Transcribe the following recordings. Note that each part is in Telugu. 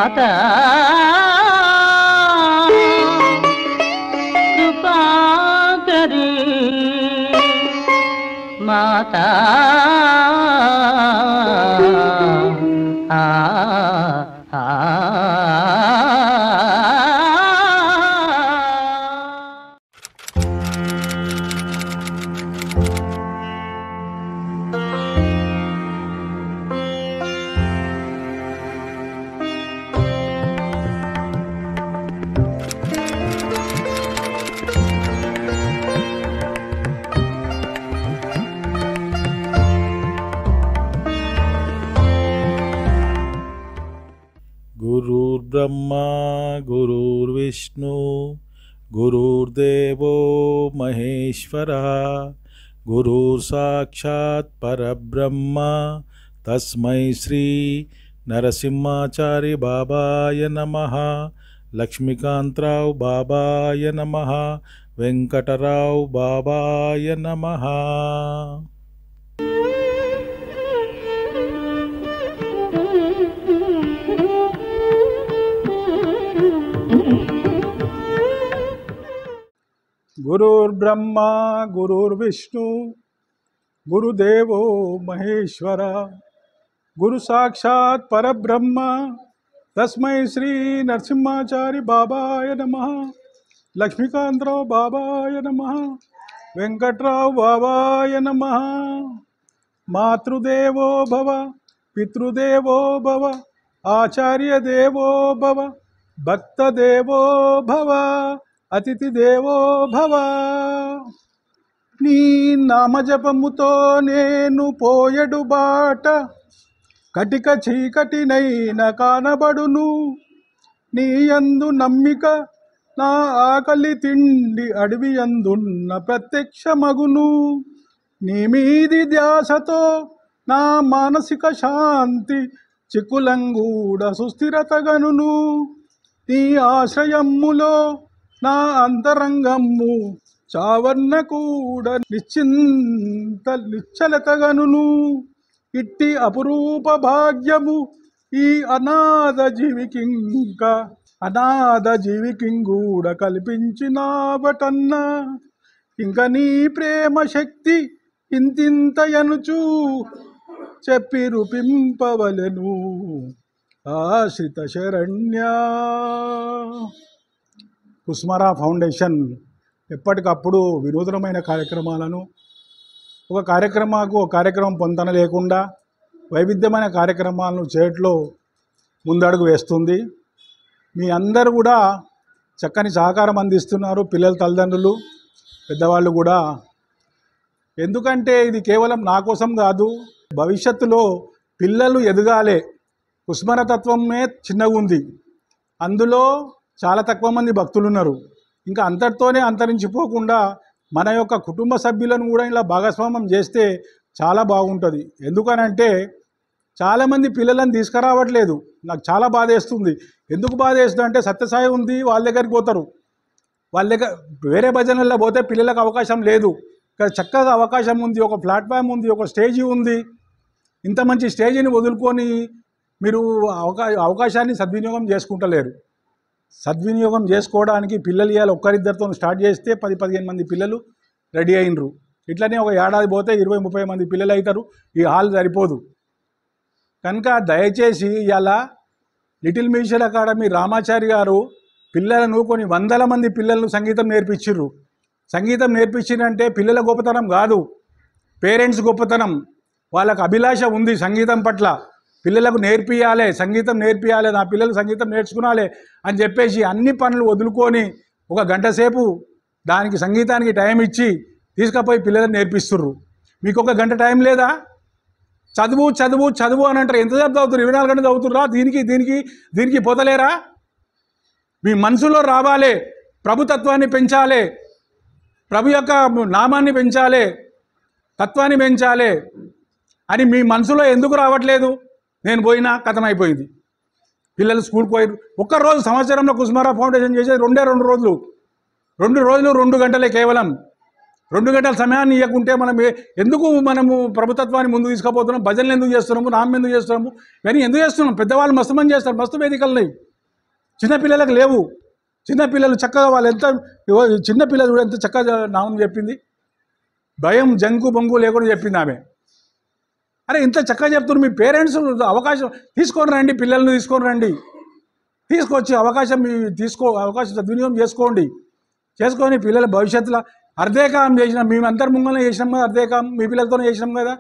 మాతా కృపాకరి మాతా गुरुर्ब्रह्मा गुरुर्विष्णु गुरुर्देवो महेश्वरः गुरुर्साक्षात् परब्रह्म तस्मै श्री नरसिंहाचार्य बाबाय नमः। लक्ष्मीकांतराव बाबाय नमः। वेंकटराव बाबाय नमः। गुरुर्ब्रह्मा गुरुर्विष्णु गुरुदेवो महेश्वर गुरु साक्षात् परब्रह्म तस्मै श्री नरसिंहाचार्य बाबाय नमः। लक्ष्मीकांतराव बाबाय नमः। वेंकटराव बाबाय नमः। मातृदेवो भव पितृदेवो भव आचार्य देवो भव भक्तदेवो भव अतिथि देवो भव। నీ నామజపముతో నేను పోయడు బాట కటిక చీకటినైన కానబడును। నీ యందు నమ్మిక నా ఆకలి తిండి అడవి యందున్న ప్రత్యక్ష మగును। నీ మీది ధ్యాసతో నా మానసిక శాంతి చిక్కులంగూడ సుస్థిరతగనును। నీ ఆశ్రయములో నా అంతరంగము చావన్న కూడా నిశ్చలతగనును। ఇట్టి అపురూప భాగ్యము ఈ అనాథ జీవికింగూడ కల్పించినావటన్నా। ఇంక నీ ప్రేమ శక్తి ఇంతింతయనుచు చెప్పి రూపింపవలెను ఆశ్రిత శరణ్యా। కుస్మరా ఫౌండేషన్ ఎప్పటికప్పుడు వినూతనమైన కార్యక్రమాలను ఒక కార్యక్రమం పొంతన లేకుండా వైవిధ్యమైన కార్యక్రమాలను చేయట్లో ముందడుగు వేస్తుంది। మీ అందరూ కూడా చక్కని సహకారం అందిస్తున్నారు, పిల్లల తల్లిదండ్రులు పెద్దవాళ్ళు కూడా। ఎందుకంటే ఇది కేవలం నా కోసం కాదు, భవిష్యత్తులో పిల్లలు ఎదగాలే। కుస్మర తత్వమే చిన్నగా ఉంది, అందులో చాలా తక్కువ మంది భక్తులు ఉన్నారు। ఇంకా అంతటితోనే అంతరించిపోకుండా మన యొక్క కుటుంబ సభ్యులను కూడా ఇలా భాగస్వామ్యం చేస్తే చాలా బాగుంటుంది। ఎందుకనంటే చాలామంది పిల్లలను తీసుకురావట్లేదు, నాకు చాలా బాధేస్తుంది। ఎందుకు బాధేస్తుంది అంటే సత్యసాయి ఉంది, వాళ్ళ దగ్గరికి పోతారు, వాళ్ళ దగ్గర వేరే భజనల్లో పోతే పిల్లలకు అవకాశం లేదు। ఇక్కడ చక్కగా అవకాశం ఉంది, ఒక ప్లాట్ఫామ్ ఉంది, ఒక స్టేజీ ఉంది। ఇంత మంచి స్టేజీని వదులుకొని మీరు అవకాశాన్ని సద్వినియోగం చేసుకుంటలేరు। సద్వినియోగం చేసుకోవడానికి పిల్లలు ఇవాళ ఒక్కరిద్దరితో స్టార్ట్ చేస్తే 10-15 మంది పిల్లలు రెడీ అయినరు। ఇట్లనే ఒక ఏడాది పోతే 20-30 మంది పిల్లలు అవుతారు, ఈ హాల్ సరిపోదు। కనుక దయచేసి ఇవాళ లిటిల్ మ్యూజిక్ అకాడమీ రామాచారి గారు పిల్లలను కొన్ని వందల మంది పిల్లలను సంగీతం నేర్పించిర్రు। సంగీతం నేర్పించిందంటే పిల్లల గొప్పతనం కాదు, పేరెంట్స్ గొప్పతనం। వాళ్ళకు అభిలాష ఉంది సంగీతం పట్ల, పిల్లలకు నేర్పియాలి, సంగీతం నేర్పియాలి, నా పిల్లలు సంగీతం నేర్చుకునాలి అని చెప్పేసి అన్ని పనులు వదులుకొని ఒక గంట సేపు దానికి సంగీతానికి టైం ఇచ్చి తీసుకుపోయి పిల్లలకు నేర్పిస్తుర్రు। మీకు ఒక గంట టైం లేదా? చదువు చదువు చదువు అని అంటారు, ఎంతసేపు చదువుతారు? 24 గంటలు చదువుతుర్రా? దీనికి పోతలేరా? మీ మనసులో రావాలి, ప్రభుతత్వాన్ని పెంచాలి, ప్రభు యొక్క నామాన్ని పెంచాలి, తత్వాన్ని పెంచాలి అని మీ మనసులో ఎందుకు రావట్లేదు? నేను పోయినా కథమైపోయింది, పిల్లలు స్కూల్కి పోయి ఒక్కరోజు సంవత్సరంలో కుస్మరా ఫౌండేషన్ చేసేది 2 రోజులు, 2 రోజులు 2 గంటలే కేవలం। 2 గంటల సమయాన్ని ఇవ్వకుంటే ఎందుకు మనము ప్రభుత్వాన్ని ముందుకు తీసుకుపోతున్నాం? భజనలు ఎందుకు చేస్తున్నాము? నామం ఎందుకు చేస్తున్నాము? ఇవన్నీ ఎందుకు చేస్తున్నాం? పెద్దవాళ్ళు మస్తు మంది చేస్తారు, మస్తు వేదికలున్నాయి. చిన్నపిల్లలకు లేవు. చిన్నపిల్లలు చక్కగా వాళ్ళు ఎంత చిన్నపిల్లలు కూడా ఎంత చక్కగా నామం చెప్పింది, భయం జంకు బొంగు లేకుండా చెప్పింది ఆమె. అరే ఇంత చక్కగా చెప్తున్నారు, మీ పేరెంట్స్ అవకాశం తీసుకొని రండి, పిల్లల్ని తీసుకొని రండి, తీసుకొచ్చి అవకాశం సద్వినియోగం చేసుకొని పిల్లల భవిష్యత్తులో అర్ధేకాం చేసినాం. మేము అందరి ముంగల్ని చేసినాం కదా, అర్ధేకాం మీ పిల్లలతోనే చేసినాం కదా.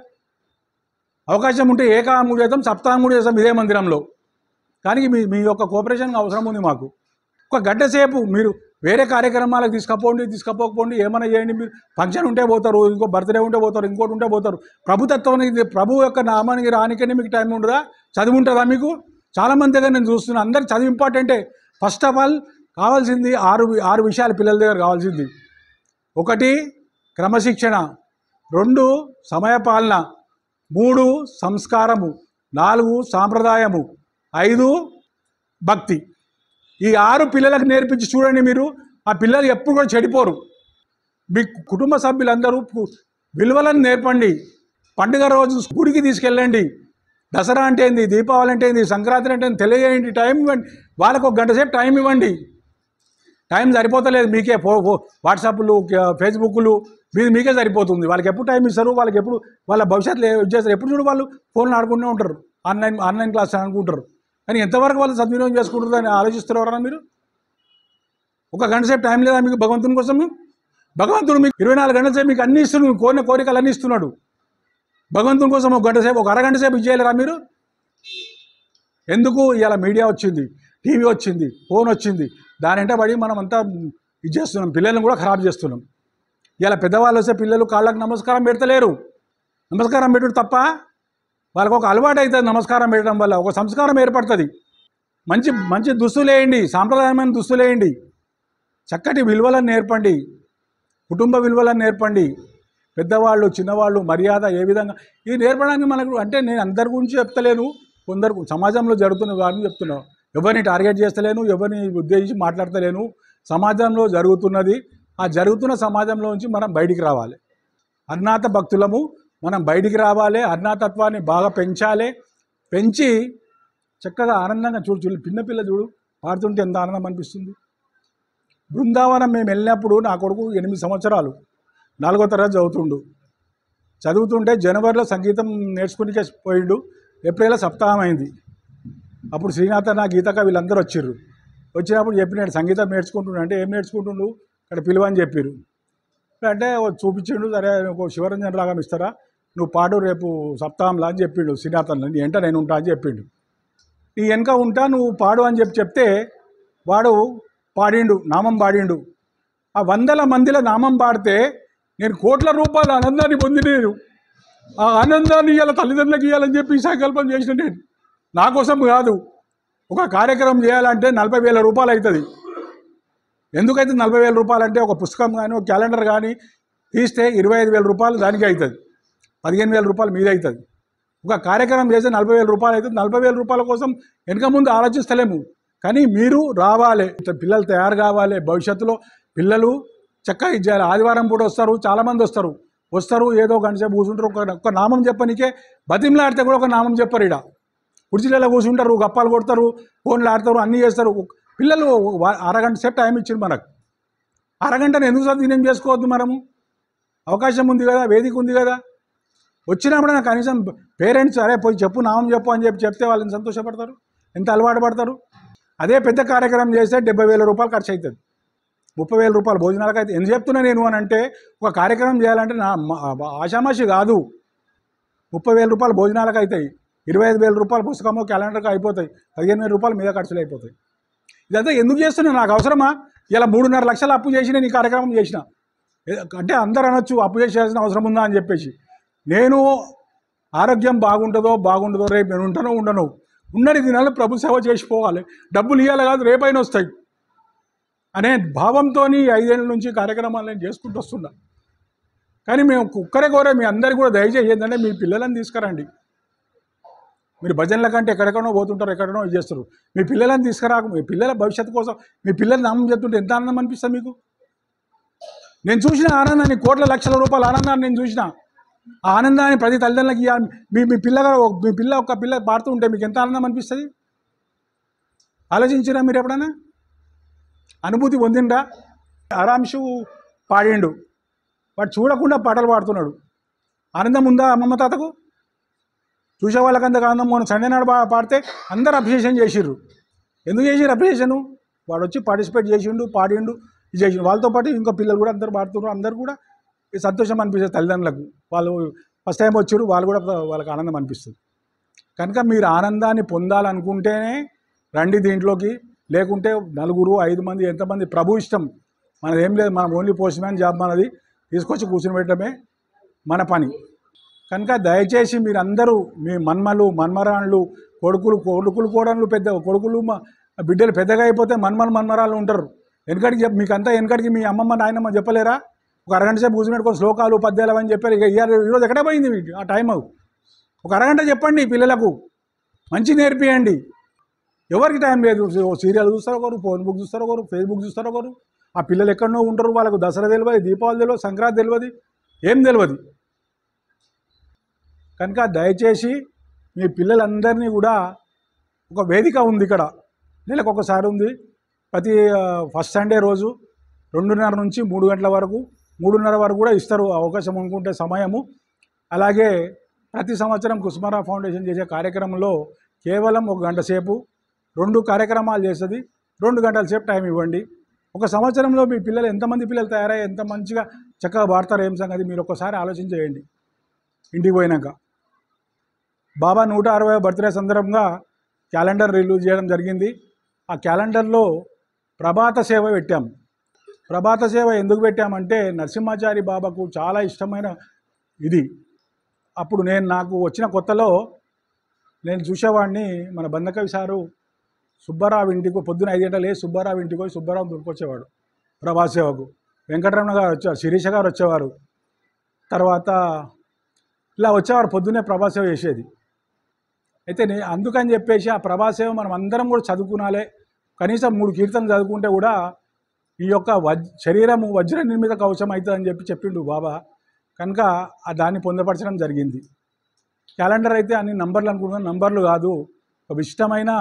అవకాశం ఉంటే ఏకాం కూడా చేద్దాం, సప్తాహం కూడా చేద్దాం ఇదే మందిరంలో. కానీ మీ యొక్క కోఆపరేషన్ అవసరం ఉంది మాకు. ఒక గంట సేపు మీరు వేరే కార్యక్రమాలకు తీసుకపోకపోండి, ఏమైనా చేయండి. మీరు ఫంక్షన్ ఉంటే పోతారు, ఇంకో బర్త్డే ఉంటే పోతారు, ఇంకోటి ఉంటే పోతారు. ప్రభుత్వానికి ప్రభు యొక్క నామానికి రానికనే మీకు టైం ఉండదా? చదువు ఉంటుందా మీకు? చాలామంది దగ్గర నేను చూస్తున్నాను, అందరు చదువు ఇంపార్టెంటే. ఫస్ట్ ఆఫ్ ఆల్ కావాల్సింది ఆరు విషయాలు పిల్లల దగ్గర కావాల్సింది. 1 క్రమశిక్షణ, 2 సమయపాలన, 3 సంస్కారము, 4 సాంప్రదాయము, 5 భక్తి. ఈ 6 పిల్లలకు నేర్పించి చూడండి మీరు. ఆ పిల్లలు ఎప్పుడు కూడా చెడిపోరు. మీ కుటుంబ సభ్యులందరూ విలువలను నేర్పండి. పండుగ రోజు గుడికి తీసుకెళ్ళండి. దసరా అంటే ఏంది, దీపావళి అంటే ఏంది, సంక్రాంతి అంటే ఏంది తెలియజేయండి. టైం ఇవ్వండి వాళ్ళకు. 1 గంట సేపు టైం ఇవ్వండి. టైం సరిపోతలేదు మీకే, వాట్సాప్లు ఫేస్బుక్లు మీకే సరిపోతుంది. వాళ్ళకి ఎప్పుడు టైం ఇస్తారు? వాళ్ళకి ఎప్పుడు వాళ్ళ భవిష్యత్తులో చేస్తారు? ఎప్పుడు చూడు వాళ్ళు ఫోన్లు ఆడుకుంటూ ఉంటారు, ఆన్లైన్ క్లాస్ అనుకుంటారు. కానీ ఎంతవరకు వాళ్ళు సద్వినియోగం చేసుకుంటారు అని ఆలోచిస్తున్నారా మీరు? 1 గంట సేపు టైం లేదా మీకు భగవంతుని కోసం? భగవంతుడు మీకు 24 గంటల సేపు మీకు అన్నీ ఇస్తున్నాడు, కోరిన కోరికలు అన్నీ ఇస్తున్నాడు. భగవంతుని కోసం 1 గంట సేపు, 1 అరగంట సేపు ఇచ్చేయలేరా మీరు? ఎందుకు? ఇవాళ మీడియా వచ్చింది, టీవీ వచ్చింది, ఫోన్ వచ్చింది, దాని వెంట పడి మనం అంతా ఇది చేస్తున్నాం, పిల్లల్ని కూడా ఖరాబ్ చేస్తున్నాం. ఇలా పెద్దవాళ్ళు వస్తే పిల్లలు కాళ్ళకు నమస్కారం పెడతలేరు. నమస్కారం పెట్టుడు తప్ప, వాళ్ళకు ఒక అలవాటు అవుతుంది. నమస్కారం పెట్టడం వల్ల ఒక సంస్కారం ఏర్పడుతుంది. మంచి దుస్తులు వేయండి, సాంప్రదాయమైన దుస్తులు వేయండి, చక్కటి విలువలను నేర్పండి, కుటుంబ విలువలను నేర్పండి. పెద్దవాళ్ళు చిన్నవాళ్ళు మర్యాద ఏ విధంగా ఇది నేర్పడానికి మనకు అంటే నేను అందరి గురించి చెప్తలేను, కొందరు సమాజంలో జరుగుతున్న వారిని చెప్తున్నాను. ఎవరిని టార్గెట్ చేస్తలేను, ఎవరిని ఉద్దేశించి మాట్లాడతలేను. సమాజంలో జరుగుతున్నది, ఆ జరుగుతున్న సమాజంలో నుంచి మనం బయటికి రావాలి. అజ్ఞాత భక్తులము మనం బయటికి రావాలి. అజ్ఞాతత్వాన్ని బాగా పెంచి చక్కగా ఆనందంగా చూడు. పిల్ల చూడు పాడుతుంటే ఎంత ఆనందం అనిపిస్తుంది. బృందావనం మేము వెళ్ళినప్పుడు నా కొడుకు 8 సంవత్సరాలు 4వ తరగతి చదువుతుంటే జనవరిలో సంగీతం నేర్చుకుని పోయిండు. ఏప్రిల్లో సప్తాహం అయింది. అప్పుడు శ్రీనాథ నా గీతక వీళ్ళందరూ వచ్చినప్పుడు చెప్పినాడు సంగీతం నేర్చుకుంటుండు. అంటే ఏం నేర్చుకుంటుండు ఇక్కడ పిలువని చెప్పారు. అంటే చూపించిండు. సరే ఒక శివరంజన్ రాగం ఇస్తారా, నువ్వు పాడు రేపు సప్తాహంలా అని చెప్పిండు శ్రీనాథన్. నీ వెంట నేను ఉంటా అని చెప్పిండు. నీ వెనక ఉంటా నువ్వు పాడు అని చెప్తే వాడు పాడిండు, నామం పాడిండు. ఆ 100 మందిలో నామం పాడితే నేను కోట్ల రూపాయల ఆనందాన్ని పొందినేను. ఆ ఆనందాన్ని ఇవ్వాలి, తల్లిదండ్రులకు ఇవ్వాలని చెప్పి సంకల్పం చేసిన నేను. నా కోసం కాదు. ఒక కార్యక్రమం చేయాలంటే 40,000 రూపాయలు అవుతుంది. ఎందుకైతే 40,000 రూపాయలు అంటే ఒక పుస్తకం కానీ ఒక క్యాలెండర్ కానీ తీస్తే 25,000 రూపాయలు దానికి అవుతుంది, 15,000 రూపాయలు మీద అవుతుంది. ఒక కార్యక్రమం చేస్తే 40,000 రూపాయలు అవుతుంది. 40,000 రూపాయల కోసం వెనక ముందు ఆలోచిస్తలేము. కానీ మీరు రావాలి, పిల్లలు తయారు కావాలి. భవిష్యత్తులో పిల్లలు చక్కగా ఇచ్చేయాలి. ఆదివారం పూట వస్తారు, చాలామంది వస్తారు ఏదో గంట సేపు కూర్చుంటారు. ఒక నామం చెప్పనికే బతిమలాడితే కూడా ఒక నామం చెప్పరు. ఇక్కడ కుర్చీలలో కూర్చుంటారు, గప్పాలు కొడతారు, ఫోన్లు ఆడతారు, అన్నీ చేస్తారు. పిల్లలు 1 గంట సేపు టైం ఇచ్చింది మనకు. 1 గంటను ఎందుకు సద్వినియోగం చేసుకోవద్దు? మనము అవకాశం ఉంది కదా, వేదిక ఉంది కదా. వచ్చినప్పుడు నాకు కనీసం పేరెంట్స్ అరే పోయి చెప్పు, నామం చెప్పు అని చెప్తే వాళ్ళని సంతోషపడతారు, ఎంత అలవాటు పడతారు. అదే పెద్ద కార్యక్రమం చేస్తే 70,000 రూపాయలు ఖర్చు అవుతుంది, 30,000 రూపాయలు భోజనాలకు అయితే. ఎందుకు చెప్తున్నా నేను అని అంటే, ఒక కార్యక్రమం చేయాలంటే నా ఆషామాషి కాదు. 30,000 రూపాయలు భోజనాలకు అవుతాయి, 25,000 రూపాయలు పుస్తకమో క్యాలెండర్కి అయిపోతాయి, 15,000 రూపాయలు మీద ఖర్చులు అయిపోతాయి. ఇదంతా ఎందుకు చేస్తున్నా? నాకు అవసరమా? ఇలా 3.5 లక్షలు అప్పు చేసి నేను ఈ కార్యక్రమం చేసిన అంటే అందరూ అనొచ్చు అప్పు చేసేయాల్సిన అవసరం ఉందా అని చెప్పేసి. నేను ఆరోగ్యం బాగుంటుందో రేపు నేను ఉంటానో ఉండను, ఉన్నది దినాలు ప్రభు సేవ చేసిపోవాలి, డబ్బులు ఇవ్వాలి కాదు రేపైనా వస్తాయి అనే భావంతో 5 ఏళ్ళ నుంచి కార్యక్రమాలు నేను చేసుకుంటూ వస్తున్నా. కానీ మేము ఒక్కరే కోరే మీ అందరికీ కూడా దయచేసి ఏంటంటే మీ పిల్లలను తీసుకురండి. మీరు భజనల కంటే ఎక్కడెక్కడో పోతుంటారు, ఎక్కడనో ఇది చేస్తారు. మీ పిల్లలను తీసుకురాక, మీ పిల్లల భవిష్యత్తు కోసం మీ పిల్లలు నామం చెప్తుంటే ఎంత ఆనందం అనిపిస్తుంది మీకు? నేను చూసిన ఆనందాన్ని, కోట్ల లక్షల రూపాయల ఆనందాన్ని నేను చూసిన. ఆ ఆనందాన్ని ప్రతి తల్లిదండ్రులకి మీ పిల్లగారు ఒక పిల్ల పాడుతూ ఉంటే మీకు ఎంత ఆనందం అనిపిస్తుంది? ఆలోచించిరా మీరు ఎప్పుడైనా? అనుభూతి పొందిండ్రా? ఆరాంశు పాడిండు, వాడు చూడకుండా పాటలు పాడుతున్నాడు. ఆనందం ఉందా అమ్మమ్మ తాతకు? చూసే వాళ్ళకి అంత ఆనందం. మొన్న సండే నాడు పాడితే అందరూ అప్రిషియేషన్ చేసిర్రు. ఎందుకు చేసిర్రు అప్రిషియేషను? వాడు వచ్చి పార్టిసిపేట్ చేసిండు, పాడిండు, ఇది చేసిండు. వాళ్ళతో పాటు ఇంకో పిల్లలు కూడా అందరు పాడుతున్నారు. అందరు కూడా సంతోషం అనిపిస్తుంది తల్లిదండ్రులకు. వాళ్ళు ఫస్ట్ టైం వచ్చారు, వాళ్ళు కూడా వాళ్ళకి ఆనందం అనిపిస్తుంది. కనుక మీరు ఆనందాన్ని పొందాలనుకుంటేనే రండి దీంట్లోకి. లేకుంటే 4, 5 మంది, ఎంతమంది ప్రభు ఇష్టం. మనది ఏం లేదు, మనం ఓన్లీ పోస్ట్ మ్యాన్ జాబ్. మనది తీసుకొచ్చి కూర్చుని పెట్టడమే మన పని. కనుక దయచేసి మీరందరూ మీ మన్మలు, మన్మరాళ్ళు, కొడుకులు కోడళ్ళు, పెద్ద కొడుకులు బిడ్డలు పెద్దగా అయిపోతే మన్మరాళ్ళు ఉంటారు. వెనకడికి మీకంతా వెనకడికి మీ అమ్మమ్మ నాయనమ్మ చెప్పలేరా? ఒక అరగంట సేపు కూర్చుని పెట్టుకొని శ్లోకాలు పద్యాలు అని చెప్పారు. ఇక ఈరోజు ఎక్కడ పోయింది ఆ టైం? ఒక అరగంట చెప్పండి పిల్లలకు, మంచి నేర్పియండి. ఎవరికి టైం లేదు. సీరియల్ చూస్తారు ఒకరు, ఫోన్ బుక్ చూస్తారు ఒకరు, ఫేస్బుక్ చూస్తారు ఒకరు. ఆ పిల్లలు ఎక్కడనో ఉంటారు, వాళ్ళకు దసరా తెలియదు, దీపావళి తెలియదు, సంక్రాంతి తెలియదు, ఏం తెలియదు. కనుక దయచేసి మీ పిల్లలందరినీ కూడా, ఒక వేదిక ఉంది ఇక్కడ, నెలకు ఒకసారి ఉంది. ప్రతి ఫస్ట్ సండే రోజు 2:30 నుంచి 3 గంటల వరకు, 3:30 వరకు కూడా ఇస్తారు అవకాశం అనుకుంటే సమయము. అలాగే ప్రతి సంవత్సరం కుసుమరా ఫౌండేషన్ చేసే కార్యక్రమంలో కేవలం 1 గంట సేపు 2 కార్యక్రమాలు చేస్తుంది. 2 గంటల సేపు టైం ఇవ్వండి. ఒక సంవత్సరంలో మీ పిల్లలు ఎంతమంది పిల్లలు తయారయ్యి ఎంత మంచిగా చక్కగా వాడతారు ఏం సంగతి మీరు ఒక్కసారి ఆలోచించేయండి ఇంటికి పోయినాక. బాబా 160వ బర్త్డే సందర్భంగా క్యాలెండర్ రిలీజ్ చేయడం జరిగింది. ఆ క్యాలెండర్లో ప్రభాత సేవ పెట్టాం. ప్రభాత సేవ ఎందుకు పెట్టామంటే నరసింహాచారి బాబాకు చాలా ఇష్టమైన ఇది. అప్పుడు నాకు వచ్చిన కొత్తలో నేను చూసేవాడిని. మన బందకవి సారు సుబ్బారావు ఇంటికి పొద్దున 5 గంటలు సుబ్బారావు ఇంటికి పోయి సుబ్బారావు దొరికొచ్చేవాడు ప్రభాత సేవకు. వెంకటరమణ గారు వచ్చేవారు, శిరీష గారు వచ్చేవారు. తర్వాత ఇలా వచ్చేవారు, పొద్దున్నే ప్రభాత సేవ చేసేది. అయితే అందుకని చెప్పేసి ఆ ప్రభాత సేవ మనం అందరం కూడా చదువుకునాలే. కనీసం 3 కీర్తనలు చదువుకుంటే కూడా ఈ యొక్క శరీరము వజ్ర నిర్మిత కవచం అవుతుందని చెప్పిండు బాబా. కనుక దాన్ని పొందపరచడం జరిగింది. క్యాలెండర్ అయితే అన్ని నంబర్లు అనుకుంటున్నాం, నంబర్లు కాదు, ఒక ఇష్టమైన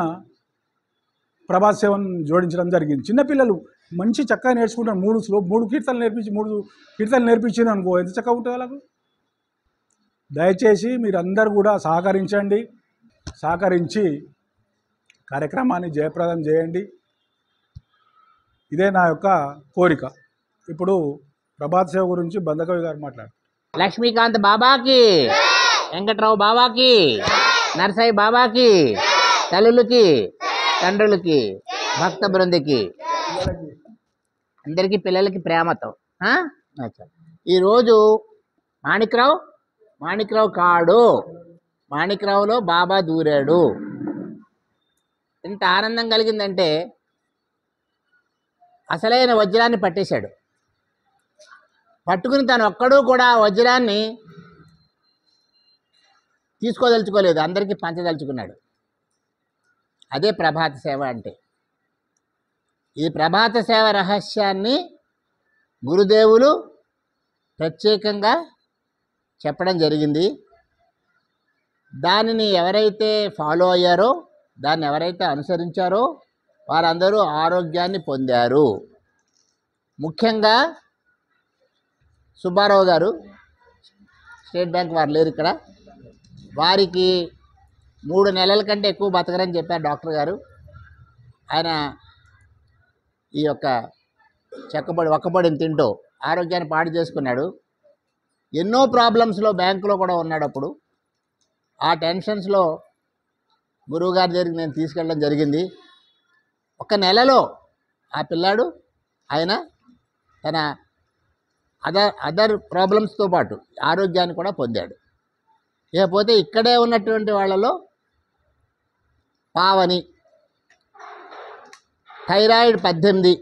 ప్రభాత సేవను జోడించడం జరిగింది. చిన్నపిల్లలు మంచి చక్కగా నేర్చుకుంటారు. 3 కీర్తనలు నేర్పించి 3 కీర్తనలు నేర్పించాను అనుకో, ఎంత చక్కగా ఉంటుంది వాళ్ళకు. దయచేసి మీరందరూ కూడా సహకరించండి. సహకరించి కార్యక్రమాన్ని జయప్రదం చేయండి. ఇదే నా యొక్క కోరిక. ఇప్పుడు ప్రభాత సేవ గురించి బందకవి గారు మాట్లాడారు. లక్ష్మీకాంత్ బాబాకి, వెంకట్రావు బాబాకి, నరసయ్య బాబాకి, తల్లులకి, తండ్రులకి, భక్త బృందికి, అందరికీ పిల్లలకి ప్రేమతో. ఈరోజు మాణిక్రావు కాడు, మాణిక్రావులో బాబా దూరాడు. ఎంత ఆనందం కలిగిందంటే అసలైన వజ్రాన్ని పట్టేశాడు. పట్టుకుని తను ఒక్కడూ కూడా వజ్రాన్ని తీసుకోదలుచుకోలేదు, అందరికీ పంచదలుచుకున్నాడు. అదే ప్రభాత సేవ అంటే. ఈ ప్రభాత సేవ రహస్యాన్ని గురుదేవులు ప్రత్యేకంగా చెప్పడం జరిగింది. దానిని ఎవరైతే ఫాలో అయ్యారో, దాన్ని ఎవరైతే అనుసరించారో వారందరూ ఆరోగ్యాన్ని పొందారు. ముఖ్యంగా సుబ్బారావు గారు, స్టేట్ బ్యాంక్ వారు లేరు ఇక్కడ, వారికి 3 నెలల కంటే ఎక్కువ బతకరని చెప్పారు డాక్టర్ గారు. ఆయన ఈ యొక్క ఒక్కబడిని తింటూ ఆరోగ్యాన్ని పాడు చేసుకున్నాడు. ఎన్నో ప్రాబ్లమ్స్లో బ్యాంకులో కూడా ఉన్నాడు. అప్పుడు ఆ టెన్షన్స్లో గురువుగారి దగ్గరికి నేను తీసుకెళ్ళడం జరిగింది. 1 నెలలో ఆ పిల్లాడు ఆయన తన అదర్ ప్రాబ్లమ్స్తో పాటు ఆరోగ్యాన్ని కూడా పొందాడు. ఇకపోతే ఇక్కడే ఉన్నటువంటి వాళ్ళలో పావని, థైరాయిడ్ 18,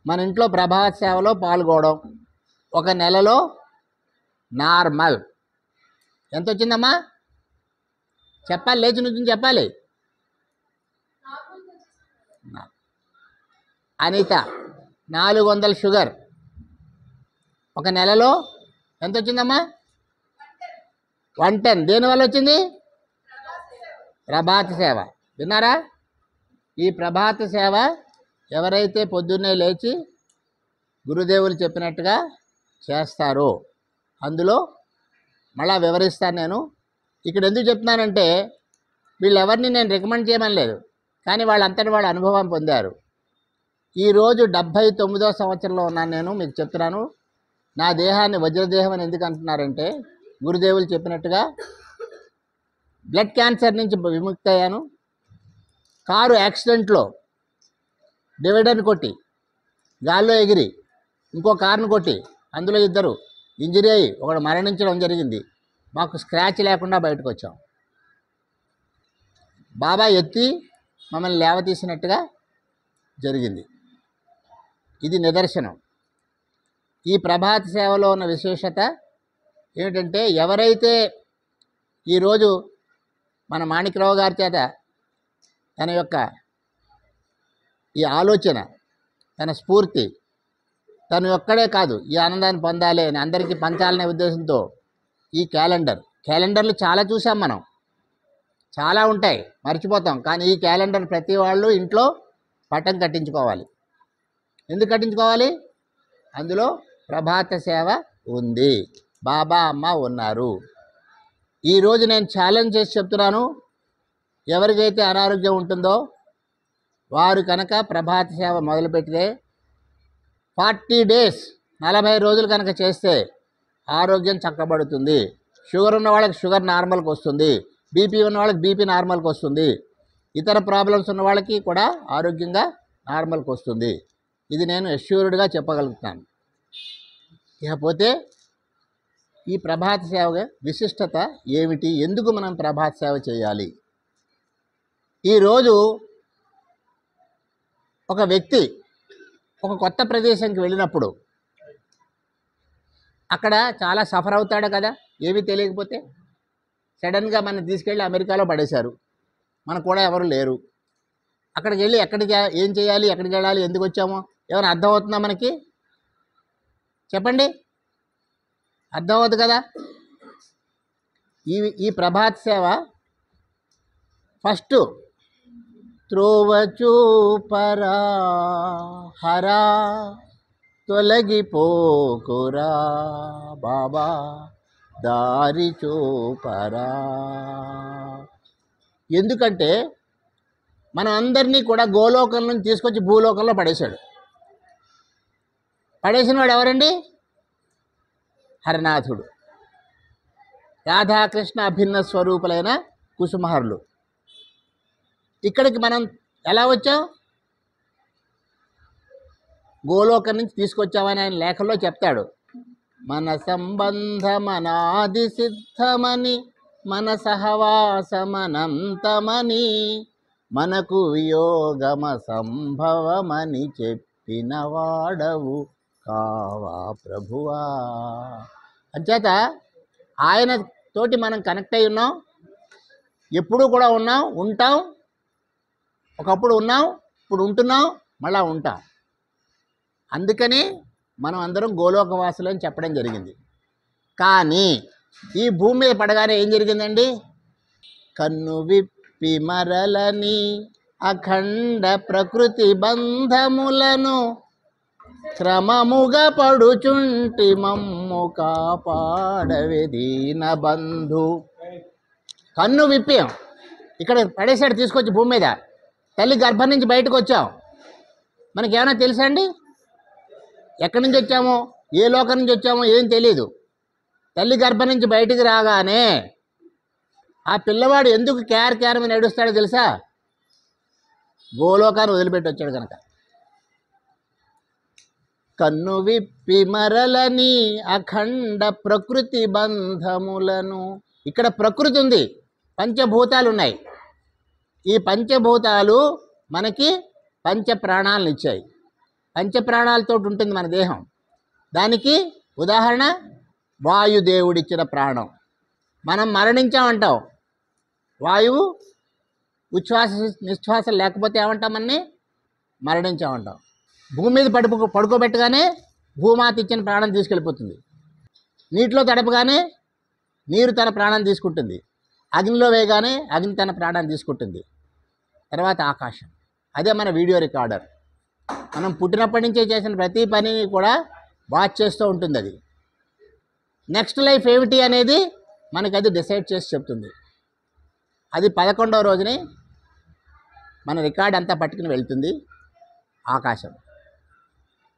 మన ఇంట్లో ప్రభాత సేవలో పాల్గొనడం, 1 నెలలో నార్మల్. ఎంత వచ్చిందమ్మా చెప్పాలి, లేచి నుంచి చెప్పాలి. అనిత 400 షుగర్. ఒక నెలలో ఎంత వచ్చిందమ్మా? 110. దేనివల్ల వచ్చింది? ప్రభాత సేవ. విన్నారా? ఈ ప్రభాత సేవ ఎవరైతే పొద్దున్నే లేచి గురుదేవులు చెప్పినట్టుగా చేస్తారో అందులో మళ్ళా వివరిస్తాను నేను. ఇక్కడ ఎందుకు చెప్తున్నానంటే వీళ్ళెవరిని నేను రికమెండ్ చేయమని లేదు, కానీ వాళ్ళంతటి వాళ్ళ అనుభవం పొందారు. ఈరోజు 79వ సంవత్సరంలో ఉన్నాను నేను. మీకు చెప్తున్నాను, నా దేహాన్ని వజ్రదేహం అని ఎందుకు అంటున్నారంటే గురుదేవులు చెప్పినట్టుగా బ్లడ్ క్యాన్సర్ నుంచి విముక్తి అయ్యాను. కారు యాక్సిడెంట్లో డివైడర్ని కొట్టి గాల్లో ఎగిరి ఇంకో కారును కొట్టి అందులో 2 ఇంజరీ అయ్యి ఒకడు మరణించడం జరిగింది. మాకు స్క్రాచ్ లేకుండా బయటకు వచ్చాం. బాబా ఎత్తి మమ్మల్ని లేవతీసినట్టుగా జరిగింది. ఇది నిదర్శనం. ఈ ప్రభాత సేవలో ఉన్న విశేషత ఏమిటంటే ఎవరైతే ఈరోజు మన మాణిక్రావు గారి చేత తన యొక్క ఈ ఆలోచన, తన స్ఫూర్తి, తను ఒక్కడే కాదు ఈ ఆనందాన్ని పొందాలి అని అందరికీ పంచాలనే ఉద్దేశంతో ఈ క్యాలెండర్లు చాలా చూసాం మనం, చాలా ఉంటాయి, మర్చిపోతాం. కానీ ఈ క్యాలెండర్ ప్రతి వాళ్ళు ఇంట్లో పటం కట్టించుకోవాలి. ఎందుకు కట్టించుకోవాలి? అందులో ప్రభాత సేవ ఉంది, బాబా అమ్మ ఉన్నారు. ఈరోజు నేను ఛాలెంజ్ చేసి చెప్తున్నాను, ఎవరికైతే అనారోగ్యం ఉంటుందో వారు కనుక ప్రభాత సేవ మొదలుపెట్టితే 40 డేస్ 40 రోజులు కనుక చేస్తే ఆరోగ్యం చక్కబడుతుంది. షుగర్ ఉన్న వాళ్ళకి షుగర్ నార్మల్కి వస్తుంది, బీపీ ఉన్న వాళ్ళకి బీపీ నార్మల్కి వస్తుంది, ఇతర ప్రాబ్లమ్స్ ఉన్న వాళ్ళకి కూడా ఆరోగ్యంగా నార్మల్కి వస్తుంది. ఇది నేను అష్యూర్డ్గా చెప్పగలుగుతాను. ఇకపోతే ఈ ప్రభాత సేవ విశిష్టత ఏమిటి? ఎందుకు మనం ప్రభాత సేవ చేయాలి? ఈరోజు ఒక వ్యక్తి ఒక కొత్త ప్రదేశానికి వెళ్ళినప్పుడు అక్కడ చాలా సఫర్ అవుతాడు కదా, ఏమీ తెలియకపోతే. సడన్గా మనం తీసుకెళ్ళి అమెరికాలో పడేశారు, మనకు కూడా ఎవరు లేరు. అక్కడికి వెళ్ళి ఏం చేయాలి, ఎక్కడికి వెళ్ళాలి, ఎందుకు వచ్చామో ఏమైనా అర్థమవుతుందా మనకి? చెప్పండి, అర్థమవుతుంది కదా. ఈ ప్రభాత సేవ ఫస్ట్ త్రోవచూపరా హరా తొలగిపోకురా బాబా దారి చూపరా. ఎందుకంటే మనం అందరినీ కూడా గోలోకం నుంచి తీసుకొచ్చి భూలోకంలో పడేశాడు. పడేసిన వాడు ఎవరండి? హరనాథుడు. రాధాకృష్ణ అభిన్న స్వరూపులైన కుసుమహరులు. ఇక్కడికి మనం ఎలా వచ్చాం? గోలోకం నుంచి తీసుకొచ్చామని ఆయన లేఖల్లో చెప్తాడు. మన సంబంధమనాది సిద్ధమని మన సహవాసమనంతమని మనకు వియోగమ సంభవమని చెప్పిన వాడవు కావా ప్రభువా. అంచేత ఆయన తోటి మనం కనెక్ట్ అయి ఉన్నాం, ఎప్పుడూ కూడా ఉన్నాం, ఉంటాం. ఒకప్పుడు ఉన్నాం, ఇప్పుడు ఉంటున్నాం, మళ్ళా ఉంటాం. అందుకని మనం అందరం గోలోకవాసులు అని చెప్పడం జరిగింది. కానీ ఈ భూమి మీద పడగానే ఏం జరిగిందండి? కన్ను విప్పి మరలని అఖండ ప్రకృతి బంధములను క్రమముగా పడుచుంటి మమ్ము కాపాడవే దీన బంధు. కన్ను విప్పాం, ఇక్కడ పడేసాడు తీసుకొచ్చి భూమి మీద. తల్లి గర్భం నుంచి బయటకు వచ్చాం. మనకేమైనా తెలుసా అండి? ఎక్కడి నుంచి వచ్చామో, ఏ లోకం నుంచి వచ్చామో ఏం తెలీదు. తల్లి గర్భం నుంచి బయటికి రాగానే ఆ పిల్లవాడు ఎందుకు క్యారమని నడుస్తాడో తెలుసా? గోలోకాన్ని వదిలిపెట్టి వచ్చాడు కనుక. కన్ను విప్పి మరలని అఖండ ప్రకృతి బంధములను. ఇక్కడ ప్రకృతి ఉంది, పంచభూతాలు ఉన్నాయి. ఈ పంచభూతాలు మనకి పంచ ప్రాణాలను ఇచ్చాయి. పంచప్రాణాలతో ఉంటుంది మన దేహం. దానికి ఉదాహరణ వాయుదేవుడిచ్చిన ప్రాణం. మనం మరణించామంటాం, వాయువు ఉచ్ఛ్వాస నిశ్వాస లేకపోతే ఏమంటాం? అన్నీ మరణించామంటాం. భూమి మీద పడుకోబెట్టగానే భూమాత ఇచ్చిన ప్రాణం తీసుకెళ్ళిపోతుంది. నీటిలో తడపగానే నీరు తన ప్రాణం తీసుకుంటుంది. అగ్నిలో వేయగానే అగ్ని తన ప్రాణాన్ని తీసుకుంటుంది. తర్వాత ఆకాశం, అదే మన వీడియో రికార్డర్. మనం పుట్టినప్పటి నుంచే చేసిన ప్రతి పనిని కూడా వాచ్ చేస్తూ ఉంటుంది. అది నెక్స్ట్ లైఫ్ ఏమిటి అనేది మనకి అది డిసైడ్ చేసి చెప్తుంది. అది 11వ రోజుని మన రికార్డ్ అంతా పట్టుకుని వెళ్తుంది ఆకాశం.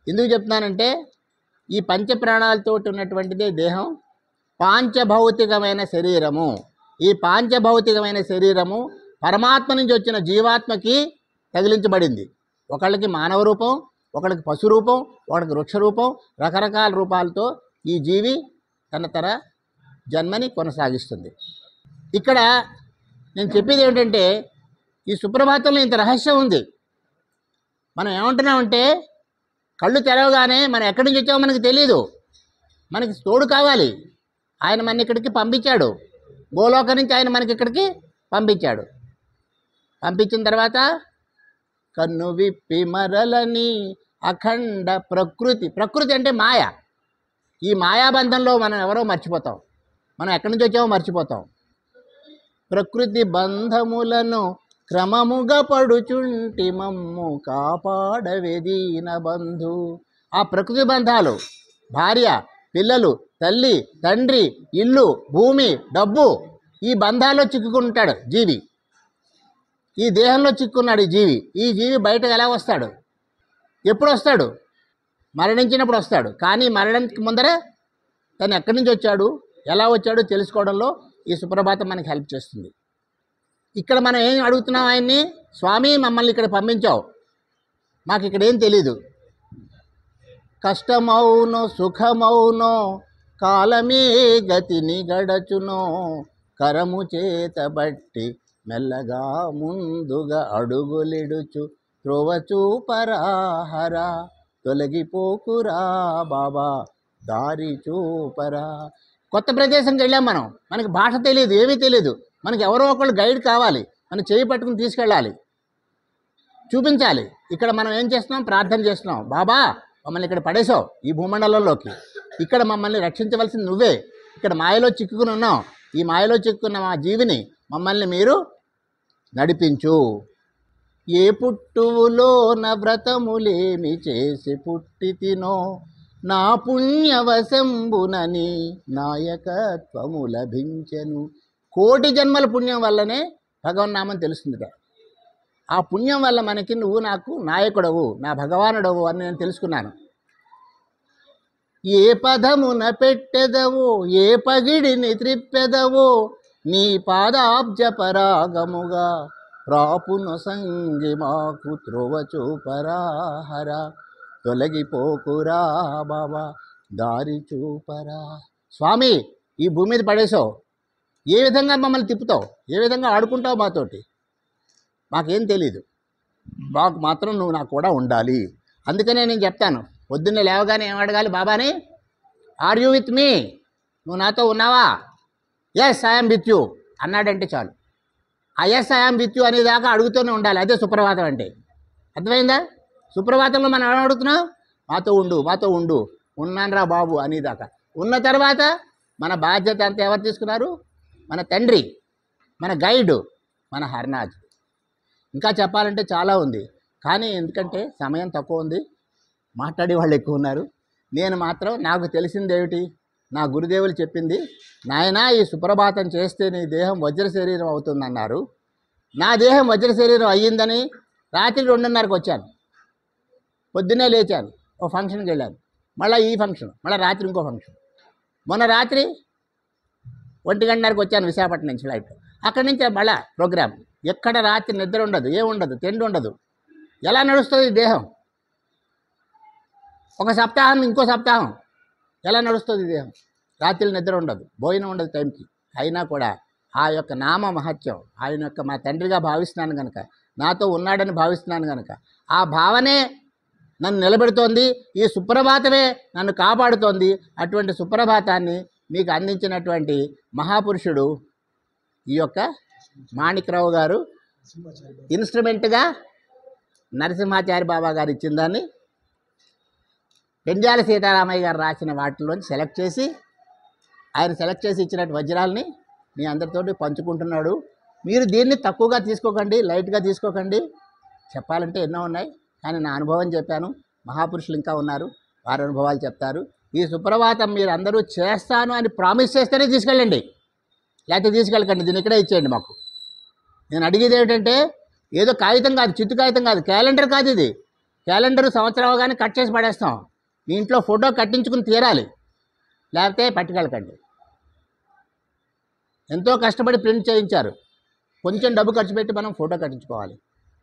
ఎందుకు చెప్తున్నానంటే ఈ పంచప్రాణాలతో ఉన్నటువంటిదే దేహం, పాంచభౌతికమైన శరీరము. ఈ పాంచభౌతికమైన శరీరము పరమాత్మ నుంచి వచ్చిన జీవాత్మకి తగిలించబడింది. ఒకళ్ళకి మానవ రూపం, ఒకళ్ళకి పశు రూపం, ఒకళ్ళకి వృక్ష రూపం, రకరకాల రూపాలతో ఈ జీవి తన జన్మని కొనసాగిస్తుంది. ఇక్కడ నేను చెప్పేది ఏమిటంటే ఈ సుప్రభాతంలో ఇంత రహస్యం ఉంది. మనం ఏమంటున్నామంటే కళ్ళు తెరవగానే మనం ఎక్కడి నుంచి వచ్చామో మనకు తెలియదు. మనకి తోడు కావాలి. ఆయన మన ఇక్కడికి పంపించాడు. గోలోకం నుంచి ఆయన మనకి ఇక్కడికి పంపించాడు. పంపించిన తర్వాత కన్ను విప్పి మరలని అఖండ ప్రకృతి అంటే మాయ. ఈ మాయాబంధంలో మనం ఎవరో మర్చిపోతాం. మనం ఎక్కడి నుంచి వచ్చామో మర్చిపోతాం. ప్రకృతి బంధములను క్రమముగా పడుచుంటి మమ్ము కాపాడవేదీన బంధు. ఆ ప్రకృతి బంధాలు, భార్య, పిల్లలు, తల్లి, తండ్రి, ఇల్లు, భూమి, డబ్బు, ఈ బంధాల్లో చిక్కుకుంటాడు జీవి. ఈ దేహంలో చిక్కున్నాడు ఈ జీవి. ఈ జీవి బయటకు ఎలా వస్తాడు? ఎప్పుడు వస్తాడు? మరణించినప్పుడు వస్తాడు. కానీ మరణానికి ముందర తను ఎక్కడి నుంచి వచ్చాడు, ఎలా వచ్చాడు తెలుసుకోవడంలో ఈ సుప్రభాతం మనకి హెల్ప్ చేస్తుంది. ఇక్కడ మనం ఏం అడుగుతున్నాం ఆయన్ని? స్వామి మమ్మల్ని ఇక్కడ పంపించావు, మాకు ఇక్కడ ఏం తెలీదు. కష్టమౌనో సుఖమౌనో కాలమే గతిని గడచునో కరము చేతబట్టి మెల్లగా ముందుగా అడుగులిడుచు త్రోవచూపరాహరా తొలగిపోకురా బాబా దారి చూపరా. కొత్త ప్రదేశంకి వెళ్ళాం మనం, మనకి భాష తెలియదు, ఏమీ తెలియదు. మనకి ఎవరో ఒకళ్ళు గైడ్ కావాలి, మనం చేయి పట్టుకుని తీసుకెళ్ళాలి, చూపించాలి. ఇక్కడ మనం ఏం చేస్తున్నాం? ప్రార్థన చేస్తున్నాం. బాబా మమ్మల్ని ఇక్కడ పడేసావు ఈ భూమండలంలోకి, ఇక్కడ మమ్మల్ని రక్షించవలసింది నువ్వే. ఇక్కడ మాయలో చిక్కుకుని ఉన్నాం. ఈ మాయలో చిక్కుకున్న మా జీవిని మమ్మల్ని మీరు నడిపించు. ఏ పుట్టువులో నా వ్రతములేమి చేసి పుట్టి తినో నా పుణ్యవశంబునని నాయకత్వము లభించెను. కోటి జన్మల పుణ్యం వల్లనే భగవన్నామం తెలుస్తుందిట. ఆ పుణ్యం వల్ల మనకి నువ్వు నాకు నాయకుడవు, నా భగవానుడవు అని నేను తెలుసుకున్నాను. ఏ పదమున పెట్టెదవో, ఏ పగిడిని త్రిప్పెదవో, నీ పాదాబ్జ పరాగముగా ప్రాపును సంగి మాకు త్రోవ చూపరాహరా తొలగిపోకురా బాబా దారి చూపరా. స్వామి ఈ భూమి మీద పడేసావు, ఏ విధంగా మమ్మల్ని తిప్పుతావు, ఏ విధంగా ఆడుకుంటావు మాతోటి, మాకేం తెలీదు. మాకు మాత్రం నువ్వు నాకు కూడా ఉండాలి. అందుకనే నేను చెప్తాను, పొద్దున్నే లేవగానే ఏం అడగాలి బాబాని? Are you with me? నువ్వు నాతో ఉన్నావా? ఎస్ ఐఎమ్ విత్ యూ అన్నాడంటే చాలు. ఆ ఎస్ ఐఎమ్ విత్ యూ అనేదాకా అడుగుతూనే ఉండాలి. అదే సుప్రభాతం అంటే. అర్థమైందా? సుప్రభాతంలో మనం ఏం అడుగుతున్నాం? మాతో ఉండు, మాతో ఉండు, ఉన్నానురా బాబు అనేదాకా. ఉన్న తర్వాత మన బాధ్యత అంతా ఎవరు తీసుకున్నారు? మన తండ్రి, మన గైడు, మన హర్నాథ్. ఇంకా చెప్పాలంటే చాలా ఉంది, కానీ ఎందుకంటే సమయం తక్కువ ఉంది, మాట్లాడే వాళ్ళు ఎక్కువ ఉన్నారు. నేను మాత్రం నాకు తెలిసిందేమిటి, నా గురుదేవులు చెప్పింది, నాయనా ఈ సుప్రభాతం చేస్తే నీ దేహం వజ్ర శరీరం అవుతుందన్నారు. నా దేహం వజ్ర శరీరం అయ్యిందని రాత్రి 2:30కి వచ్చాను. పొద్దున్నే లేచాను, ఓ ఫంక్షన్కి వెళ్ళాను, మళ్ళీ ఈ ఫంక్షన్, మళ్ళీ రాత్రి ఇంకో ఫంక్షన్. మొన్న రాత్రి 1:30కి వచ్చాను విశాఖపట్నం నుంచి ఫ్లైట్. అక్కడి నుంచి మళ్ళీ ప్రోగ్రామ్. ఎక్కడ రాత్రి నిద్ర ఉండదు, ఏముండదు, తిండి ఉండదు. ఎలా నడుస్తుంది దేహం? ఒక సప్తాహం ఇంకో సప్తాహం ఎలా నడుస్తుంది దేహం? రాత్రి నిద్ర ఉండదు, భోజనం ఉండదు టైంకి. అయినా కూడా ఆ యొక్క నామ మహత్యం, ఆయన యొక్క మా తండ్రిగా భావిస్తున్నాను కనుక, నాతో ఉన్నాడని భావిస్తున్నాను కనుక, ఆ భావనే నన్ను నిలబెడుతోంది. ఈ సుప్రభాతమే నన్ను కాపాడుతోంది. అటువంటి సుప్రభాతాన్ని మీకు అందించినటువంటి మహాపురుషుడు ఈ యొక్క మాణిక్రావు గారు. ఇన్స్ట్రుమెంట్గా నరసింహాచారి బాబా గారు ఇచ్చిన దాన్ని పెండ్యాల సీతారామయ్య గారు రాసిన వాటిలోంచి సెలెక్ట్ చేసి ఆయన సెలెక్ట్ చేసి ఇచ్చినట్టు వజ్రాలని మీ అందరితోటి పంచుకుంటున్నాడు. మీరు దీన్ని తక్కువగా తీసుకోకండి, లైట్గా తీసుకోకండి. చెప్పాలంటే ఎన్నో ఉన్నాయి, కానీ నా అనుభవం చెప్పాను. మహాపురుషులు ఇంకా ఉన్నారు, వారి అనుభవాలు చెప్తారు. ఈ సుప్రభాతం మీరు అందరూ చేస్తాను అని ప్రామిస్ చేస్తేనే తీసుకెళ్ళండి, లేకపోతే తీసుకెళ్ళకండి. దీన్ని ఇక్కడే ఇచ్చేయండి మాకు. నేను అడిగేది ఏమిటంటే ఏదో కాగితం కాదు, చిత్తు కాగితం కాదు, క్యాలెండర్ కాదు ఇది. క్యాలెండర్ సంవత్సరం అవగానే కట్ చేసి పడేస్తాం. మీ ఇంట్లో ఫోటో కట్టించుకుని తీరాలి, లేకపోతే పట్టుకెళ్ళకండి. ఎంతో కష్టపడి ప్రింట్ చేయించారు, కొంచెం డబ్బు ఖర్చు పెట్టి మనం ఫోటో కట్టించుకోవాలి.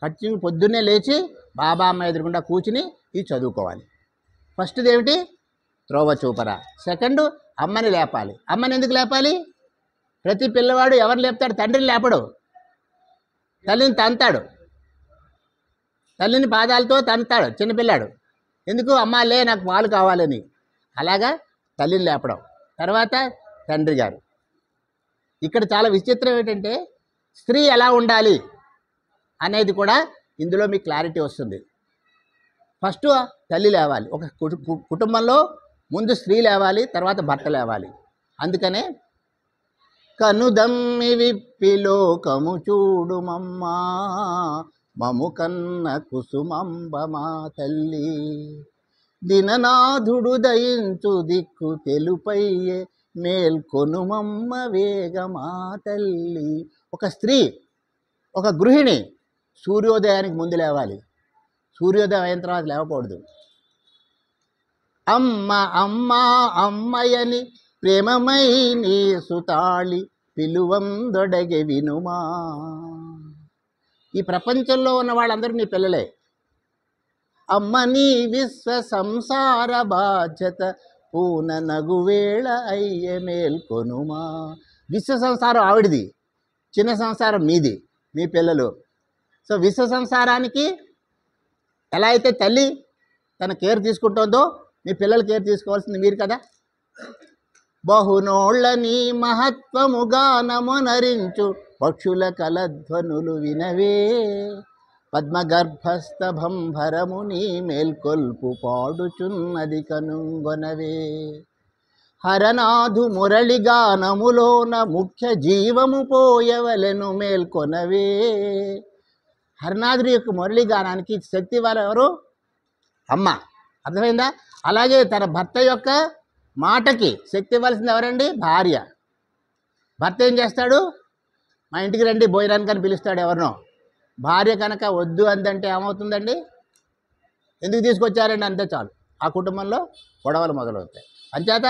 కట్టించి పొద్దున్నే లేచి బాబా అమ్మ ఎదురుకుండా కూర్చుని ఇది చదువుకోవాలి. ఫస్ట్ది ఏమిటి? త్రోవ చూపరా. సెకండ్, అమ్మని లేపాలి. అమ్మని ఎందుకు లేపాలి? ప్రతి పిల్లవాడు ఎవరు లేపుతాడు? తండ్రిని లేపడు, తల్లిని తంతాడు, తల్లిని పాదాలతో తంతాడు చిన్నపిల్లాడు. ఎందుకు? అమ్మ లే, నాకు పాలు కావాలని. అలాగా తల్లిని లేపడం. తర్వాత తండ్రి గారు. ఇక్కడ చాలా విచిత్రం ఏంటంటే స్త్రీ ఎలా ఉండాలి అనేది కూడా ఇందులో మీకు క్లారిటీ వస్తుంది. ఫస్ట్ తల్లి లేవాలి. ఒక కుటుంబంలో ముందు స్త్రీ లేవాలి, తర్వాత భర్త లేవాలి. అందుకనే కనుదమ్మి విప్పి లోకము చూడుమమ్మా, మము కన్న కుసుమంబ మా తల్లి, దిననాథుడు దయించు దిక్కు తెలుపయ్యే, మేల్కొనుమమ్మ వేగ మా తల్లి. ఒక స్త్రీ, ఒక గృహిణి సూర్యోదయానికి ముందు లేవాలి. సూర్యోదయం అయిన తర్వాత లేవకూడదు. అమ్మ అమ్మ అమ్మయని ప్రేమమై నీ సుతాళి పిలువందొడగె వినుమా. ఈ ప్రపంచంలో ఉన్న వాళ్ళందరూ నీ పిల్లలే. అమ్మ నీ విశ్వ సంసార బాధ్యత పూన నగువేళ అయ్యే మేల్కొనుమా. విశ్వ సంసారం ఆవిడిది, చిన్న సంసారం మీది, మీ పిల్లలు. సో విశ్వ సంసారానికి ఎలా అయితే తల్లి తన కేర్ తీసుకుంటుందో మీ పిల్లలు కేర్ తీసుకోవాల్సింది మీరు కదా. బహునోళ్ళ నీ మహత్వముగా నమొనరించు పక్షుల కలధ్వనులు వినవే, పద్మగర్భస్థభంభరము నీ మేల్కొల్పు పాడుచున్నది కనుగొనవే. హరనాథు మురళిగానములోన ముఖ్య జీవము పోయవలెను మేల్కొనవే. హరనాథుడి యొక్క మురళిగానానికి శక్తి వారెవరు? అమ్మ. అర్థమైందా? అలాగే తన భర్త యొక్క మాటకి శక్తి ఇవ్వాల్సింది ఎవరండి? భార్య. భర్త ఏం చేస్తాడు? మా ఇంటికి రండి భోజనానికి అని పిలుస్తాడు ఎవరినో. భార్య కనుక వద్దు అందంటే ఏమవుతుందండి? ఎందుకు తీసుకొచ్చారండి అంతే చాలు, ఆ కుటుంబంలో గొడవలు మొదలవుతాయి. అంచేత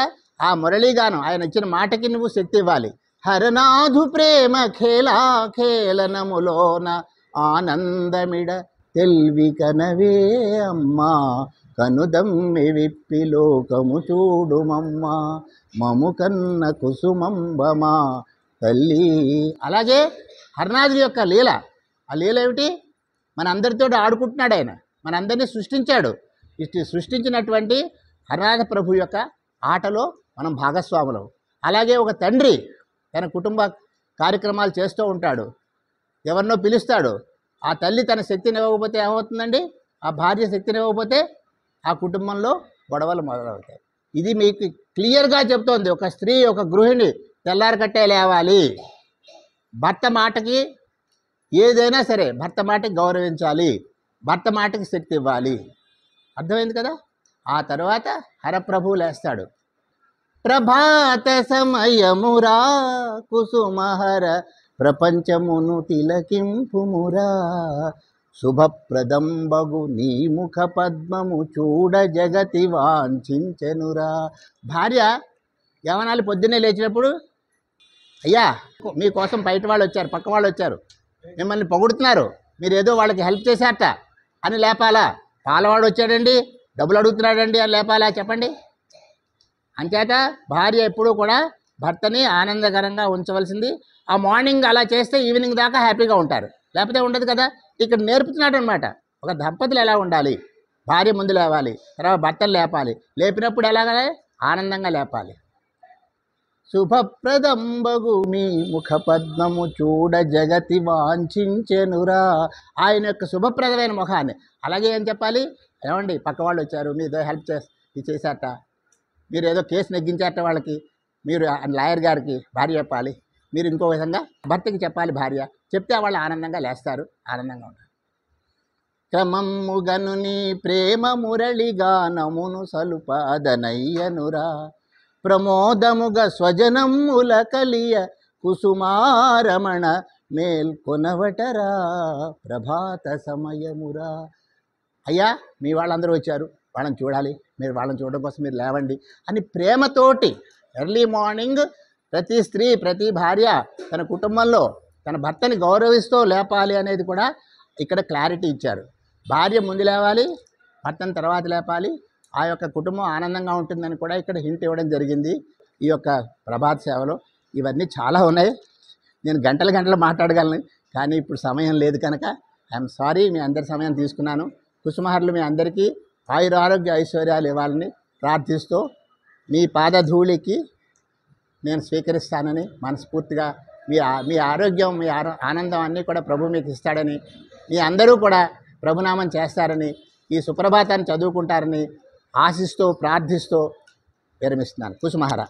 ఆ మురళీగానం, ఆయన ఇచ్చిన మాటకి నువ్వు శక్తి ఇవ్వాలి. హరనాథు ప్రేమ ఖేలా ఖేళనములోన ఆనందమిడ తెల్వి కనవే అమ్మా, కనుదమ్మి విప్పి లోకము చూడుమమ్మ, మము కన్న కుసుమంబమా తల్లి. అలాగే హరనాథుడి యొక్క లీల, ఆ లీల ఏమిటి? మన అందరితో ఆడుకుంటున్నాడు ఆయన, మనందరినీ సృష్టించాడు. సృష్టించినటువంటి హరనాథ ప్రభు యొక్క ఆటలో మనం భాగస్వాములం. అలాగే ఒక తండ్రి తన కుటుంబ కార్యక్రమాలు చేస్తూ ఉంటాడు, ఎవరినో పిలుస్తాడు. ఆ తల్లి తన శక్తిని ఇవ్వకపోతే ఏమవుతుందండి? ఆ భార్య శక్తిని ఇవ్వకపోతే ఆ కుటుంబంలో గొడవలు మొదలవుతాయి. ఇది మీకు క్లియర్గా చెప్తోంది. ఒక స్త్రీ, ఒక గృహిణి తెల్లారి కట్టే లేవాలి. భర్త మాటకి ఏదైనా సరే భర్త మాటకి గౌరవించాలి, భర్త మాటకి శక్తి ఇవ్వాలి. అర్థమైంది కదా? ఆ తర్వాత హరప్రభువు లేస్తాడు. ప్రభాత సమయమురా కుసుమహర ప్రపంచమును తిలకింపుమురా, శుభప్రదంబగు నీ ముఖ పద్మము చూడ జగతి వాంఛించెనురా. భార్య యవనాలు పొద్దున్నే లేచినప్పుడు, అయ్యా మీకోసం బయట వాళ్ళు వచ్చారు, పక్క వాళ్ళు వచ్చారు, మిమ్మల్ని పొగుడుతున్నారు, మీరు ఏదో వాళ్ళకి హెల్ప్ చేశారట అని లేపాలా? పాలవాడు వచ్చాడండి, డబ్బులు అడుగుతున్నాడండి అని లేపాలా? చెప్పండి. అంచేత భార్య ఎప్పుడూ కూడా భర్తని ఆనందకరంగా ఉంచవలసింది. ఆ మార్నింగ్ అలా చేస్తే ఈవినింగ్ దాకా హ్యాపీగా ఉంటారు, లేకపోతే ఉండదు కదా. ఇక్కడ నేర్పుతున్నాడు అనమాట. ఒక దంపతులు ఎలా ఉండాలి? భార్య ముందు లేవాలి, తర్వాత భర్తలు లేపాలి. లేపినప్పుడు ఎలాగ? ఆనందంగా లేపాలి. శుభప్రదంబగు మీ ముఖ పద్మము చూడ జగతి వాంఛించెనురా. ఆయన యొక్క శుభప్రదమైన ముఖాన్ని. అలాగే ఏం చెప్పాలి? ఏమండి పక్క వాళ్ళు వచ్చారు, మీతో హెల్ప్ ఇది చేశారట, మీరు ఏదో కేసు నెగ్గించారట వాళ్ళకి, మీరు లాయర్ గారికి భార్య చెప్పాలి, మీరు ఇంకో విధంగా భర్తకి చెప్పాలి, భార్య చెప్తే వాళ్ళు ఆనందంగా లేస్తారు, ఆనందంగా ఉంటారు. క్రమముగను నీ ప్రేమ మురళిగానమును సలుపాదనయ్యనురా, ప్రమోదముగా స్వజనముల కలియ కుసుమారమణ మేల్కొనవటరా ప్రభాత సమయమురా. అయ్యా మీ వాళ్ళందరూ వచ్చారు, వాళ్ళని చూడాలి, మీరు వాళ్ళని చూడడం కోసం మీరు లేవండి అని ప్రేమతోటి ఎర్లీ మార్నింగ్ ప్రతి స్త్రీ ప్రతి భార్య తన కుటుంబంలో తన భర్తని గౌరవిస్తూ లేపాలి అనేది కూడా ఇక్కడ క్లారిటీ ఇచ్చారు. భార్య ముందు లేవాలి, భర్తను తర్వాత లేపాలి, ఆ యొక్క కుటుంబం ఆనందంగా ఉంటుందని కూడా ఇక్కడ హింట్ ఇవ్వడం జరిగింది ఈ యొక్క ప్రభాత సేవలో. ఇవన్నీ చాలా ఉన్నాయి, నేను గంటలు మాట్లాడగలను, కానీ ఇప్పుడు సమయం లేదు కనుక ఐఎమ్ సారీ, మీ అందరి సమయం తీసుకున్నాను. కుసుమహరులు మీ అందరికీ ఆయురారోగ్య ఐశ్వర్యాలు ఇవ్వాలని ప్రార్థిస్తూ మీ పాదధూళికి నేను స్వీకరిస్తానని మనస్ఫూర్తిగా మీ ఆరోగ్యం మీ ఆనందం అన్నీ కూడా ప్రభు మీకు ఇస్తాడని, మీ అందరూ కూడా ప్రభునామం చేస్తారని, ఈ సుప్రభాతాన్ని చదువుకుంటారని ఆశిస్తూ ప్రార్థిస్తూ విరమిస్తున్నాను. కుసుమహర.